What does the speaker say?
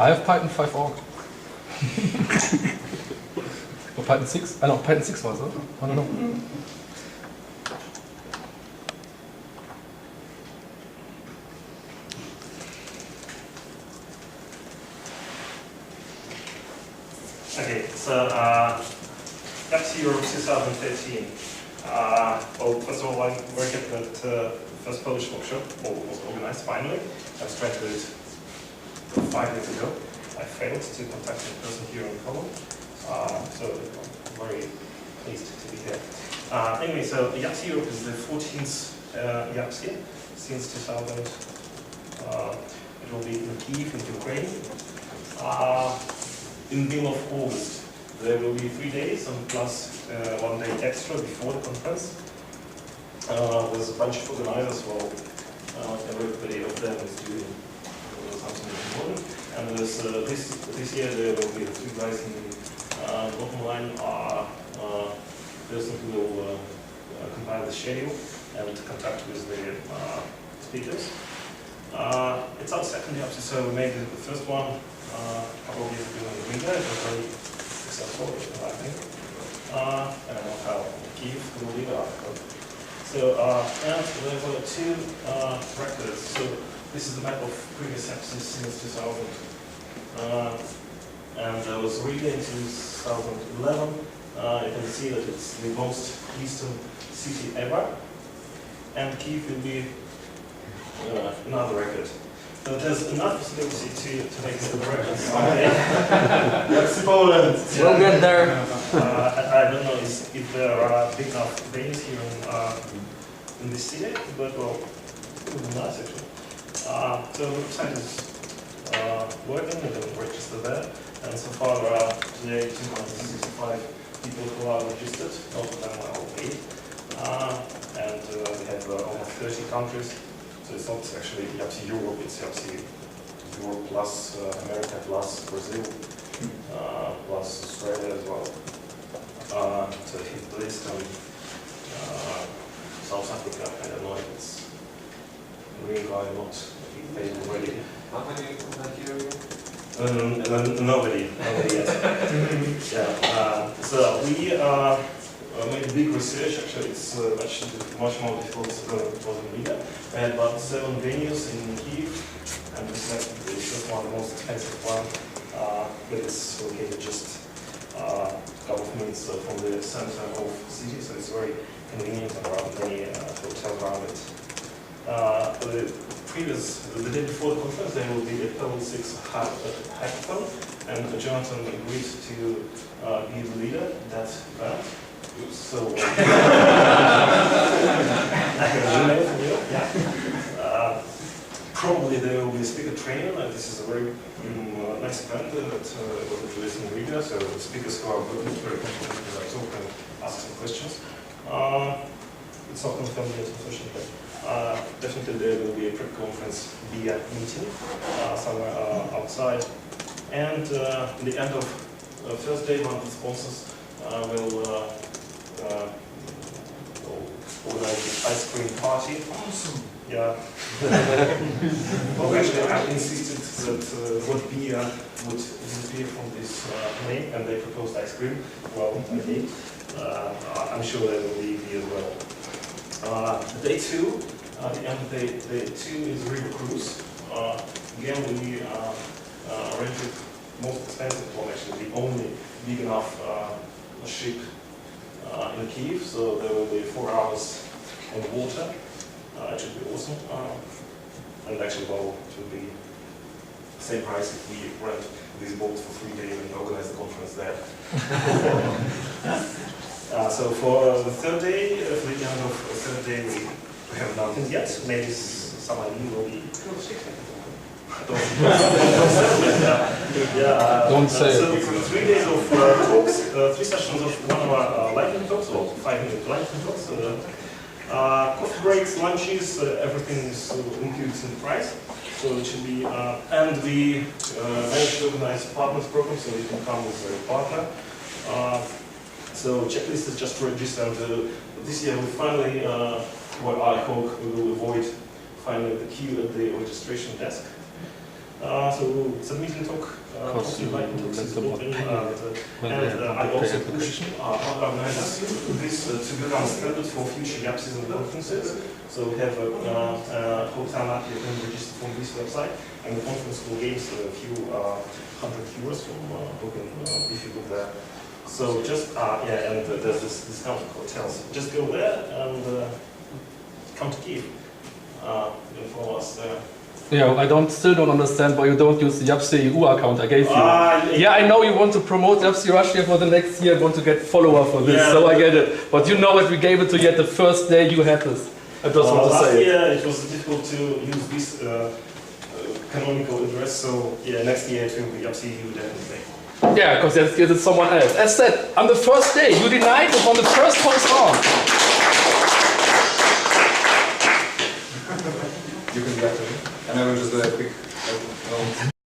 I have Python 5 org. Or Python 6? I know, Python 6 was it? I don't know. Okay, so YAPC Europe 2013. Well, first of all, I'm very happy that the first Polish workshop was organized finally. I was trying to do it 5 years ago. I failed to contact the person here in Poland, so I'm very pleased to be here. Anyway, so YAPC Europe is the 14th YAPC since 2000. It will be in Kiev, in Ukraine. In the middle of August, there will be 3 days and plus 1 day extra before the conference. There's a bunch of organizers, well, everybody of them is doing something important. And this year there will be the 2 guys in the bottom line are person who will compile the schedule and contact with the speakers. It's our second YAPC, so we made the first one a couple of years ago in Riga. It was very successful, I think. I don't know how Kiev will be after. So, and there were 2 records. So this is the map of previous YAPCs since 2000. And there was Riga in 2011. You can see that it's the most eastern city ever. And Kiev will be another record. So there's enough possibility to make the record someday. That's Poland. We'll get there. I don't know if there are big enough venues here in this city, but well, it would be nice actually. So the website is working, you can register there. And so far there are today 265 people who are registered, most of them are all paid. And we have almost 30 countries. So it's not actually YAPC Europe, it's YAPC Europe plus America plus Brazil plus Australia as well. So hit list and South Africa, I don't know if it's green guy or not, paid already. How many here? Nobody yet. Yeah. So we made big research. Actually, it's much more difficult than it was in Riga. We had about 7 venues in Kiev, and we selected the first one, the most expensive one, but it's located just a couple of minutes from the center of the city, so it's very convenient and around many hotels around it. The day before the conference, there will be a Perl 6 hackathon, and Jonathan agreed to be the leader of that event. So, I have an email from you. Yeah. Probably there will be a speaker training. This is a very nice event that was released in Riga. So the speakers who are very comfortable to talk and ask some questions. It's not confirmed yet, unfortunately. Definitely there will be a pre-conference via meeting somewhere outside. And in the end of Thursday, one of the sponsors will organize an ice cream party. Awesome. Yeah. Well, actually, I insisted that what beer would disappear from this name, and they proposed ice cream. Well, I did. I'm sure there will be beer as well. Day 2, the end of day 2 is river cruise. Again, we rented most expensive one, actually, the only big enough ship in Kiev, so there will be 4 hours on the water. It should be awesome. And actually, well, it will be the same price if we rent these boats for 3 days and organize the conference there. So for the 3rd day, for the end of the 3rd day, we have nothing yet. Maybe some idea will be. Don't say so it. 3 days of talks, 3 sessions of 1 hour lightning talks, or 5-minute lightning talks. Coffee breaks, lunches, everything is included in the price. So it should be, and we managed to organize a partners program, so you can come with a partner. So checklist is just to register, and this year we finally, well, I hope we will avoid finally the queue at the registration desk. So it's a meeting talk. That's about pay. And I also push other organizers this to become standard for future YAPCs and conferences. So we have a hotel map you can register from this website, and the conference will gain a few €100 from booking if you book there. So just and there's this discount hotels. Just go there and come to Kiev. You can follow us there. Yeah, I still don't understand why you don't use the YAPC EU account I gave you. Yeah, I know you want to promote YAPC Russia for the next year, want to get follower for this, so I get it. But you know it, we gave it to you at the first day you had this. I just want to say last year it was difficult to use this canonical address, so yeah, next year it will be YAPC EU definitely. Yeah, because it's someone else. As said, on the first day, you denied it on the first post on. You can back to me. And I will just do a quick